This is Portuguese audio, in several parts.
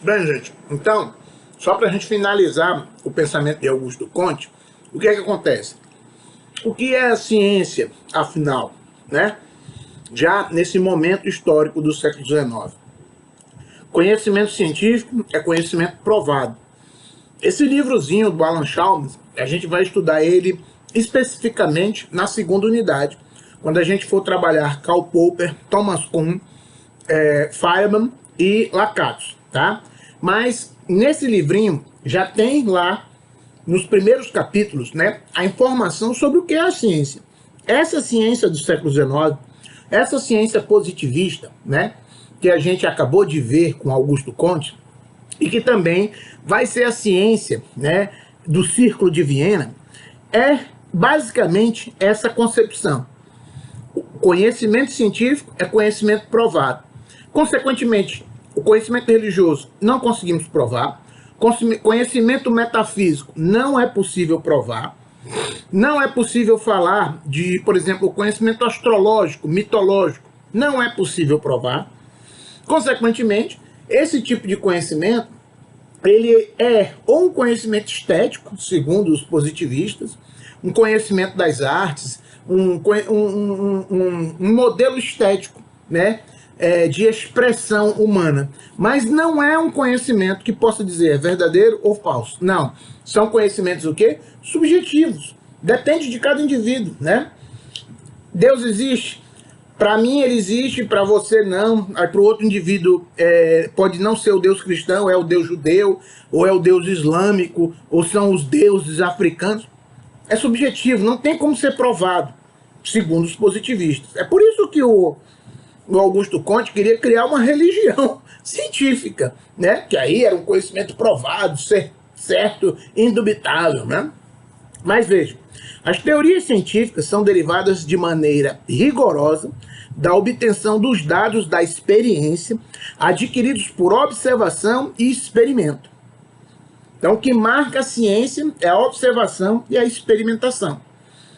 Bem, gente, então, só para a gente finalizar o pensamento de Augusto Comte, o que é que acontece? O que é a ciência, afinal, né? Já nesse momento histórico do século XIX. Conhecimento científico é conhecimento provado. Esse livrozinho do Alan Chalmers, a gente vai estudar ele especificamente na segunda unidade, quando a gente for trabalhar Karl Popper, Thomas Kuhn, Feynman e Lakatos, tá? Mas nesse livrinho já tem lá, nos primeiros capítulos, né, a informação sobre o que é a ciência. Essa ciência do século XIX, essa ciência positivista, né, que a gente acabou de ver com Augusto Comte, e que também vai ser a ciência, né, do Círculo de Viena, é basicamente essa concepção. O conhecimento científico é conhecimento provado. Consequentemente, o conhecimento religioso não conseguimos provar. Conhecimento metafísico não é possível provar. Não é possível falar de, por exemplo, conhecimento astrológico, mitológico. Não é possível provar. Consequentemente, esse tipo de conhecimento, ele é ou um conhecimento estético, segundo os positivistas, um conhecimento das artes, um modelo estético, né, de expressão humana. Mas não é um conhecimento que possa dizer verdadeiro ou falso. Não. São conhecimentos o quê? Subjetivos. Depende de cada indivíduo, né? Deus existe. Para mim ele existe, para você não. Para o outro indivíduo pode não ser o Deus cristão, é o Deus judeu, ou é o Deus islâmico, ou são os deuses africanos. É subjetivo, não tem como ser provado, segundo os positivistas. É por isso que o Augusto Comte queria criar uma religião científica, né? Que aí era um conhecimento provado, certo, indubitável, né? Mas vejam, as teorias científicas são derivadas de maneira rigorosa da obtenção dos dados da experiência adquiridos por observação e experimento. Então, o que marca a ciência é a observação e a experimentação.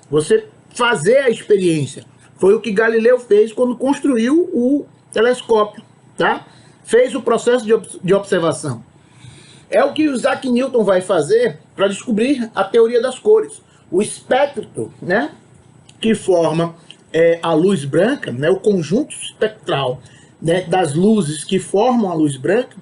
Você fazer a experiência. Foi o que Galileu fez quando construiu o telescópio, tá? Fez o processo de observação. É o que o Isaac Newton vai fazer para descobrir a teoria das cores. O espectro, né, que forma a luz branca, né, o conjunto espectral, né, das luzes que formam a luz branca,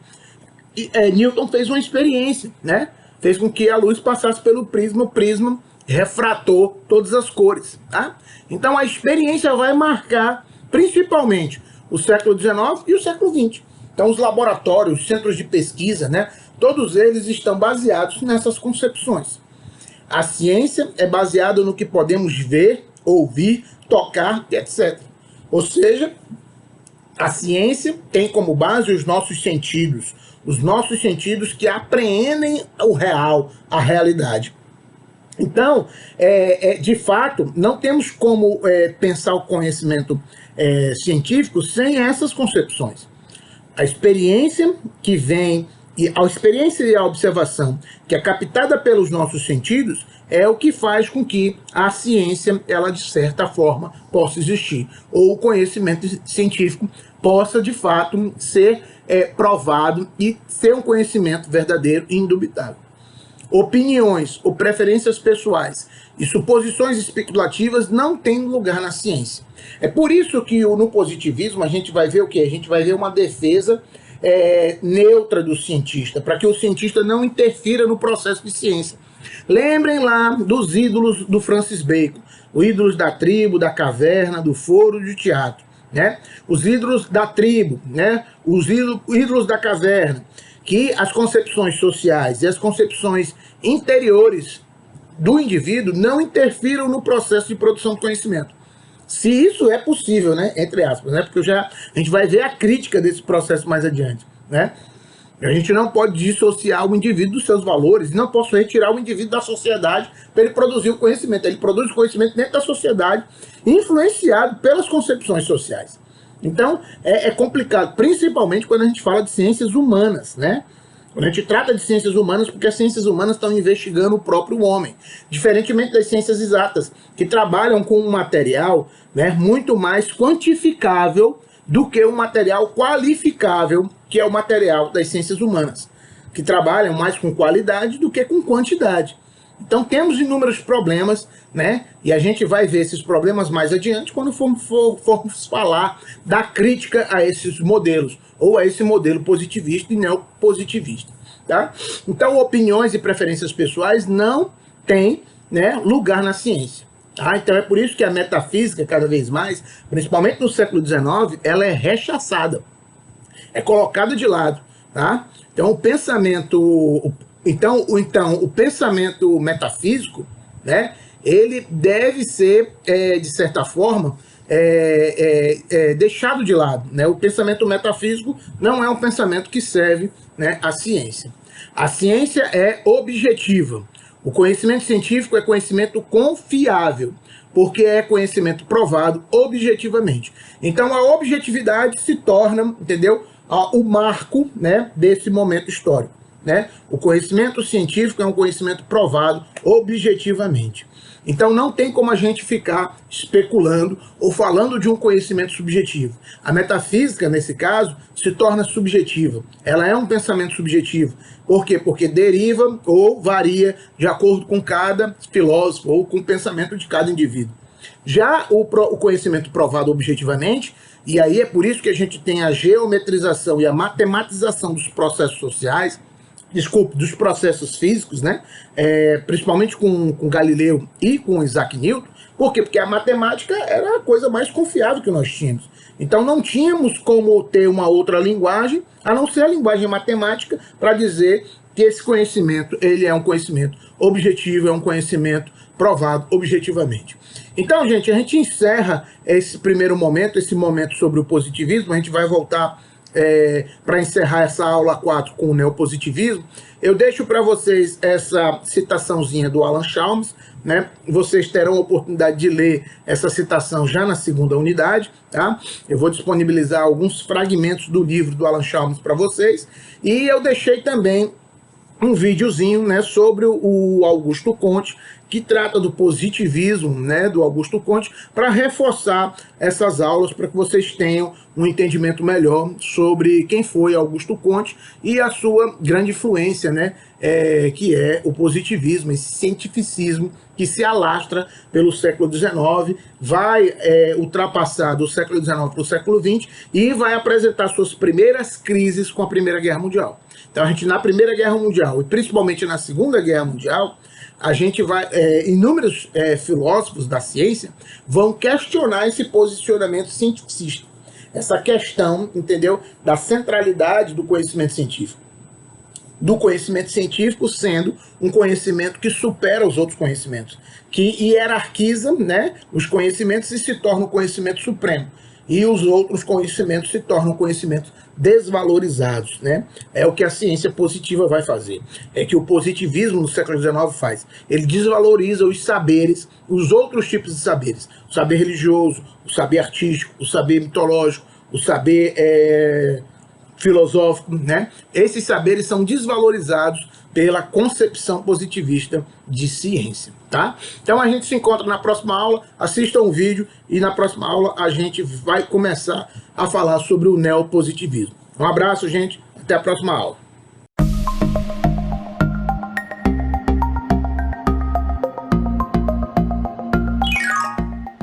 Newton fez uma experiência, né? Fez com que a luz passasse pelo prisma, o prisma refratou todas as cores, tá? Então a experiência vai marcar principalmente o século XIX e o século XX. Então os laboratórios, os centros de pesquisa, né? Todos eles estão baseados nessas concepções. A ciência é baseada no que podemos ver, ouvir, tocar, etc. Ou seja, a ciência tem como base os nossos sentidos que apreendem o real, a realidade. Então, de fato, não temos como pensar o conhecimento científico sem essas concepções. A experiência que vem, a experiência e a observação que é captada pelos nossos sentidos é o que faz com que a ciência, ela de certa forma, possa existir. Ou o conhecimento científico possa, de fato, ser provado e ser um conhecimento verdadeiro e indubitável. Opiniões ou preferências pessoais e suposições especulativas não têm lugar na ciência. É por isso que no positivismo a gente vai ver o quê? A gente vai ver uma defesa neutra do cientista, para que o cientista não interfira no processo de ciência. Lembrem lá dos ídolos do Francis Bacon, os ídolos da tribo, da caverna, do foro e do teatro, né? Os ídolos da tribo, né? Os ídolos da caverna, que as concepções sociais e as concepções interiores do indivíduo não interfiram no processo de produção de conhecimento. Se isso é possível, né? Entre aspas, né? Porque a gente vai ver a crítica desse processo mais adiante, né? A gente não pode dissociar o indivíduo dos seus valores, não posso retirar o indivíduo da sociedade para ele produzir o conhecimento. Ele produz o conhecimento dentro da sociedade, influenciado pelas concepções sociais. Então, é complicado, principalmente quando a gente fala de ciências humanas, né? Quando a gente trata de ciências humanas, porque as ciências humanas estão investigando o próprio homem. Diferentemente das ciências exatas, que trabalham com um material, né, muito mais quantificável do que um material qualificável, que é o material das ciências humanas, que trabalham mais com qualidade do que com quantidade. Então temos inúmeros problemas, né? E a gente vai ver esses problemas mais adiante quando formos falar da crítica a esses modelos, ou a esse modelo positivista e neopositivista, tá? Então opiniões e preferências pessoais não têm, né, lugar na ciência. Tá? Então é por isso que a metafísica, cada vez mais, principalmente no século XIX, ela é rechaçada, é colocada de lado. Tá? Então o pensamento... o pensamento metafísico, né, ele deve ser, de certa forma, deixado de lado. Né? O pensamento metafísico não é um pensamento que serve, né, à ciência. A ciência é objetiva. O conhecimento científico é conhecimento confiável, porque é conhecimento provado objetivamente. Então a objetividade se torna, entendeu, o marco, né, desse momento histórico. Né? O conhecimento científico é um conhecimento provado objetivamente. Então não tem como a gente ficar especulando ou falando de um conhecimento subjetivo. A metafísica, nesse caso, se torna subjetiva. Ela é um pensamento subjetivo. Por quê? Porque deriva ou varia de acordo com cada filósofo ou com o pensamento de cada indivíduo. Já o conhecimento provado objetivamente, e aí é por isso que a gente tem a geometrização e a matematização dos processos sociais, dos processos físicos, né? Principalmente com Galileu e com Isaac Newton. Por quê? Porque a matemática era a coisa mais confiável que nós tínhamos. Então não tínhamos como ter uma outra linguagem, a não ser a linguagem matemática, para dizer que esse conhecimento ele é um conhecimento objetivo, é um conhecimento provado objetivamente. Então, gente, a gente encerra esse primeiro momento, esse momento sobre o positivismo. A gente vai voltar para encerrar essa aula 4 com o neopositivismo. Eu deixo para vocês essa citaçãozinha do Alan Chalmers, né? Vocês terão a oportunidade de ler essa citação já na segunda unidade, tá? Eu vou disponibilizar alguns fragmentos do livro do Alan Chalmers para vocês, e eu deixei também um videozinho, né, sobre o Augusto Comte, que trata do positivismo, né, do Augusto Comte, para reforçar essas aulas, para que vocês tenham um entendimento melhor sobre quem foi Augusto Comte e a sua grande influência, né, que é o positivismo, esse cientificismo que se alastra pelo século XIX, vai ultrapassar do século XIX para o século XX e vai apresentar suas primeiras crises com a Primeira Guerra Mundial. Então a gente, na Primeira Guerra Mundial e principalmente na Segunda Guerra Mundial, a gente vai, inúmeros filósofos da ciência vão questionar esse posicionamento cientificista, essa questão, entendeu, da centralidade do conhecimento científico. Do conhecimento científico sendo um conhecimento que supera os outros conhecimentos, que hierarquiza, né, os conhecimentos e se torna o conhecimento supremo. E os outros conhecimentos se tornam conhecimentos desvalorizados, né? É o que a ciência positiva vai fazer. É que o positivismo no século XIX faz. Ele desvaloriza os saberes, os outros tipos de saberes. O saber religioso, o saber artístico, o saber mitológico, o saber filosófico, né? Esses saberes são desvalorizados pela concepção positivista de ciência, tá? Então a gente se encontra na próxima aula, assista um vídeo e na próxima aula a gente vai começar a falar sobre o neopositivismo. Um abraço, gente, até a próxima aula.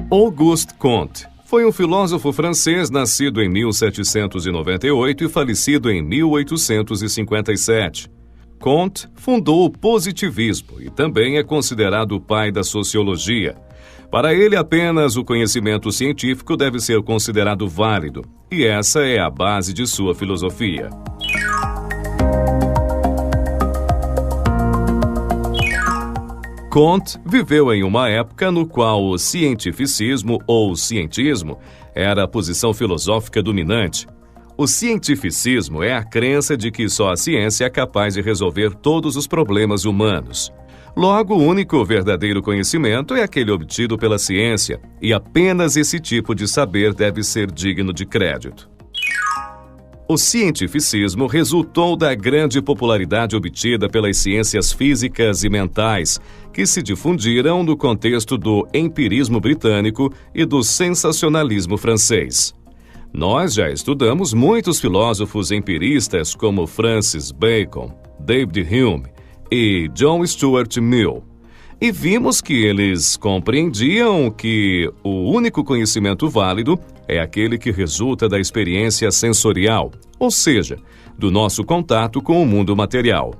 Auguste Comte foi um filósofo francês nascido em 1798 e falecido em 1857. Comte fundou o positivismo e também é considerado o pai da sociologia. Para ele, apenas o conhecimento científico deve ser considerado válido, e essa é a base de sua filosofia. Comte viveu em uma época no qual o cientificismo ou cientismo era a posição filosófica dominante. O cientificismo é a crença de que só a ciência é capaz de resolver todos os problemas humanos. Logo, o único verdadeiro conhecimento é aquele obtido pela ciência, e apenas esse tipo de saber deve ser digno de crédito. O cientificismo resultou da grande popularidade obtida pelas ciências físicas e mentais, que se difundiram no contexto do empirismo britânico e do sensacionalismo francês. Nós já estudamos muitos filósofos empiristas como Francis Bacon, David Hume e John Stuart Mill, e vimos que eles compreendiam que o único conhecimento válido é aquele que resulta da experiência sensorial, ou seja, do nosso contato com o mundo material.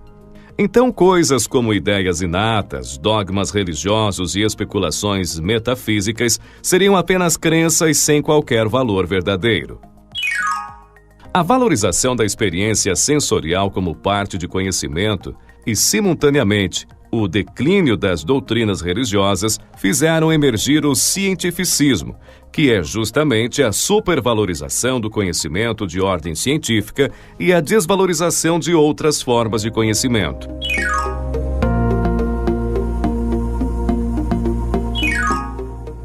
Então, coisas como ideias inatas, dogmas religiosos e especulações metafísicas seriam apenas crenças sem qualquer valor verdadeiro. A valorização da experiência sensorial como parte de conhecimento e, simultaneamente, o declínio das doutrinas religiosas fizeram emergir o cientificismo, que é justamente a supervalorização do conhecimento de ordem científica e a desvalorização de outras formas de conhecimento.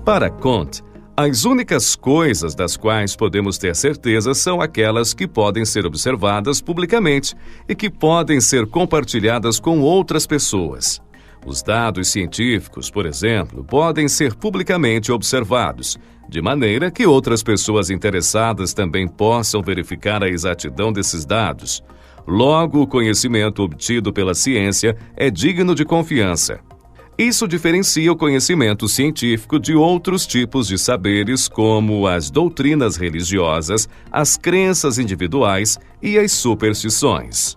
Para Kant, as únicas coisas das quais podemos ter certeza são aquelas que podem ser observadas publicamente e que podem ser compartilhadas com outras pessoas. Os dados científicos, por exemplo, podem ser publicamente observados, de maneira que outras pessoas interessadas também possam verificar a exatidão desses dados. Logo, o conhecimento obtido pela ciência é digno de confiança. Isso diferencia o conhecimento científico de outros tipos de saberes, como as doutrinas religiosas, as crenças individuais e as superstições.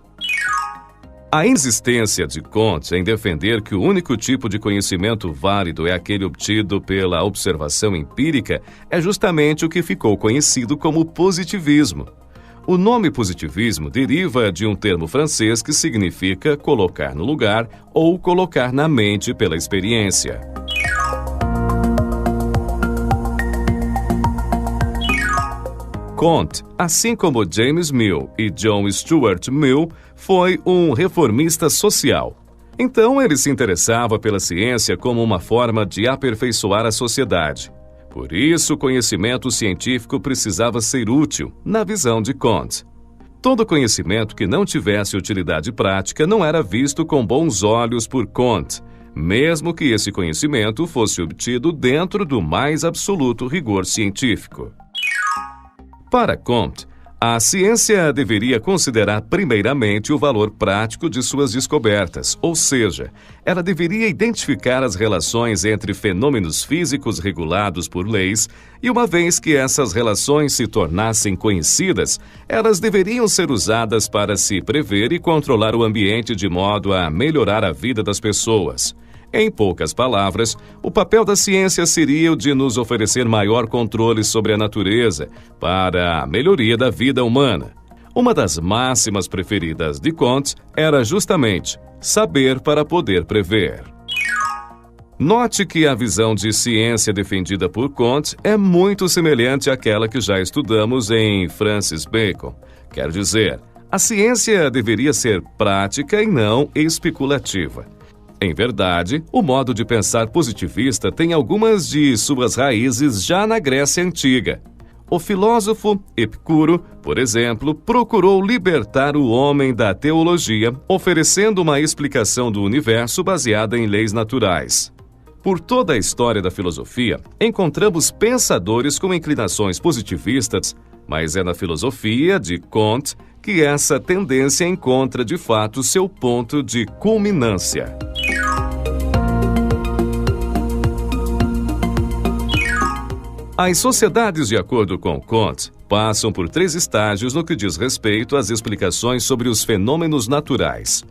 A insistência de Kant em defender que o único tipo de conhecimento válido é aquele obtido pela observação empírica é justamente o que ficou conhecido como positivismo. O nome positivismo deriva de um termo francês que significa colocar no lugar ou colocar na mente pela experiência. Kant, assim como James Mill e John Stuart Mill, foi um reformista social. Então ele se interessava pela ciência como uma forma de aperfeiçoar a sociedade. Por isso, o conhecimento científico precisava ser útil, na visão de Kant. Todo conhecimento que não tivesse utilidade prática não era visto com bons olhos por Kant, mesmo que esse conhecimento fosse obtido dentro do mais absoluto rigor científico. Para Kant, a ciência deveria considerar primeiramente o valor prático de suas descobertas, ou seja, ela deveria identificar as relações entre fenômenos físicos regulados por leis e, uma vez que essas relações se tornassem conhecidas, elas deveriam ser usadas para se prever e controlar o ambiente de modo a melhorar a vida das pessoas. Em poucas palavras, o papel da ciência seria o de nos oferecer maior controle sobre a natureza para a melhoria da vida humana. Uma das máximas preferidas de Kant era justamente saber para poder prever. Note que a visão de ciência defendida por Kant é muito semelhante àquela que já estudamos em Francis Bacon. Quer dizer, a ciência deveria ser prática e não especulativa. Em verdade, o modo de pensar positivista tem algumas de suas raízes já na Grécia Antiga. O filósofo Epicuro, por exemplo, procurou libertar o homem da teologia, oferecendo uma explicação do universo baseada em leis naturais. Por toda a história da filosofia, encontramos pensadores com inclinações positivistas, mas é na filosofia de Kant que essa tendência encontra de fato seu ponto de culminância. As sociedades, de acordo com Kant, passam por 3 estágios no que diz respeito às explicações sobre os fenômenos naturais.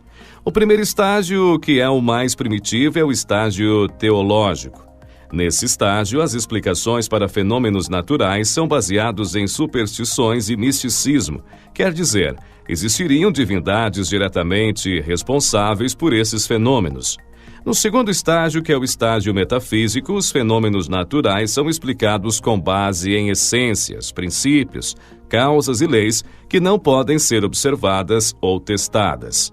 O primeiro estágio, que é o mais primitivo, é o estágio teológico. Nesse estágio, as explicações para fenômenos naturais são baseadas em superstições e misticismo, quer dizer, existiriam divindades diretamente responsáveis por esses fenômenos. No segundo estágio, que é o estágio metafísico, os fenômenos naturais são explicados com base em essências, princípios, causas e leis que não podem ser observadas ou testadas.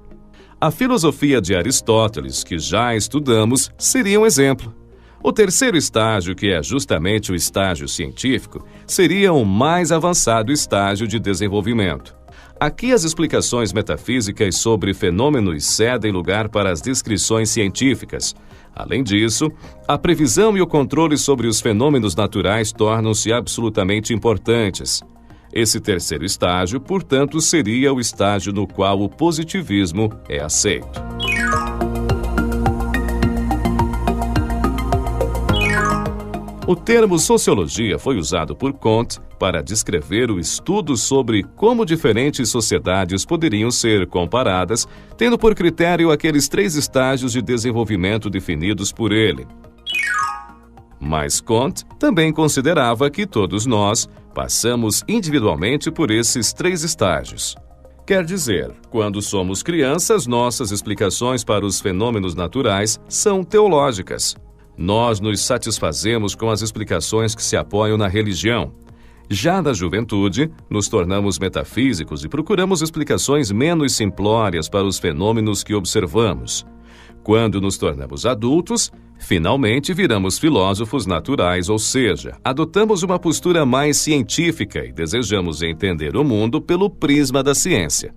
A filosofia de Aristóteles, que já estudamos, seria um exemplo. O terceiro estágio, que é justamente o estágio científico, seria o mais avançado estágio de desenvolvimento. Aqui as explicações metafísicas sobre fenômenos cedem lugar para as descrições científicas. Além disso, a previsão e o controle sobre os fenômenos naturais tornam-se absolutamente importantes. Esse terceiro estágio, portanto, seria o estágio no qual o positivismo é aceito. O termo sociologia foi usado por Comte para descrever o estudo sobre como diferentes sociedades poderiam ser comparadas, tendo por critério aqueles 3 estágios de desenvolvimento definidos por ele. Mas Comte também considerava que todos nós passamos individualmente por esses 3 estágios. Quer dizer, quando somos crianças, nossas explicações para os fenômenos naturais são teológicas. Nós nos satisfazemos com as explicações que se apoiam na religião. Já na juventude, nos tornamos metafísicos e procuramos explicações menos simplórias para os fenômenos que observamos. Quando nos tornamos adultos, finalmente viramos filósofos naturais, ou seja, adotamos uma postura mais científica e desejamos entender o mundo pelo prisma da ciência.